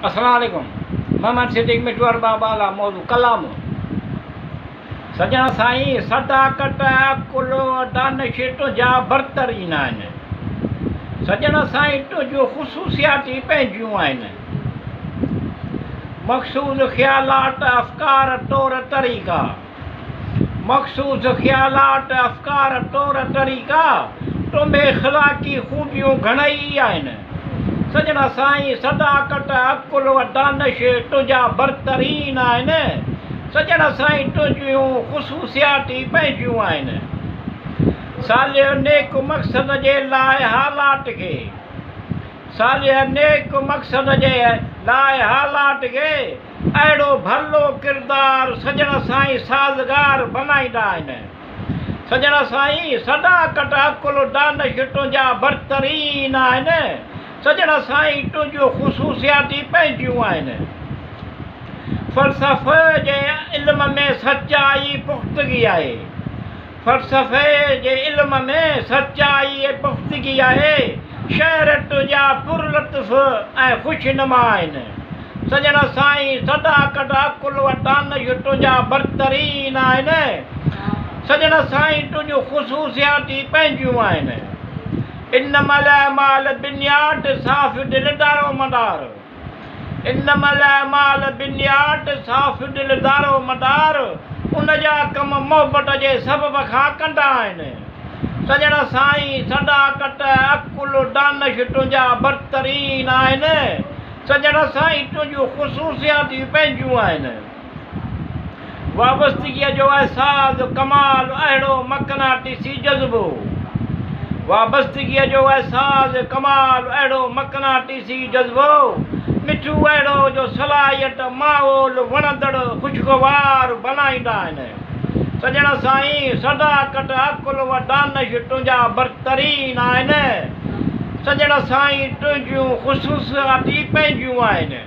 अस्सलाम वालेकुम। मोहम्मद सिद्दीक मिठवार बाबाला मौजू कलाम। सजना साईं सदाकत अकुल दानिश तुंहिंजा बरतरीन आहिनि। सजना साईं तुंहिंजूं ख़ुशूसियाती पंहिंजियूं आहिनि। मख़सूस ख़्यालात अफ़कार तौर तरीक़ा, मख़सूस ख़्यालात अफ़कार तौर तरीक़ा तुंहिंजे इख़्लाक़ी ख़ूबियूं घणेई आहिनि। सजना साईं सदाकत अकुल दानिश तुंहिंजा बरतरीन आहिनि। सजना साईं तुंहिंजियूं ख़ुशूसियाती पंहिंजियूं आहिनि। सालिह नेक मक़सद जे लाइ हालात खे, सालिह नेक मक़सद जे लाइ हालात खे अहिड़ो भलो किरदारु सजना साईं साज़गार बनाईंदा आहिनि। सजना साईं सदाकत अकुल दानिश तुंहिंजा बरतरीन आहिनि। सजना साईं तुंहिंजूं ख़ुशूसियाती पंहिंजियूं आहिनि। फ़लसफ़े जे इल्म में सचाई पुख़्तगी आहे, फ़लसफ़े जे इल्म में सचाई ऐं पुख़्तगी आहे। शहर तुंहिंजा पुरलुत्फ़ ऐं ख़ुशनुमा आहिनि। सजना साईं सदाकत अकुल दानिश तुंहिंजा बरतरीन आहिनि। सजना साईं तुंहिंजूं ख़ुशूसियाती पंहिंजियूं आहिनि। इन्नमल अमाल बिनियात साफ़ दिल दारो मदार, इन्नमल अमाल बिनियात साफ़ दिल दारो मदार उनजा कम मोहबत जे सबब खां कंदा आहिनि। सजना साईं सदाकत अकुल दानिश तुंहिंजा बरतरीन आहिनि। सजना साईं तुंहिंजूं ख़ुशूसियाती पंहिंजियूं आहिनि। वाबस्तगीअ जो अहसासु कमाल अहिड़ो मक़नातीसी जज़्बो, वाबस्तगीअ जो अहसासु कमाल अहिड़ो मक़नातीसी जज़्बो मिठू अहिड़ो जो सलाहियत माहौल वणंदड़ ख़ुशगवार बनाईंदा आहिनि। सजना साईं सदाकत अकुल दानिश तुंहिंजा बरतरीन आहिनि। सजना साईं तुंहिंजियूं ख़ुशूसियाती पंहिंजियूं आहिनि।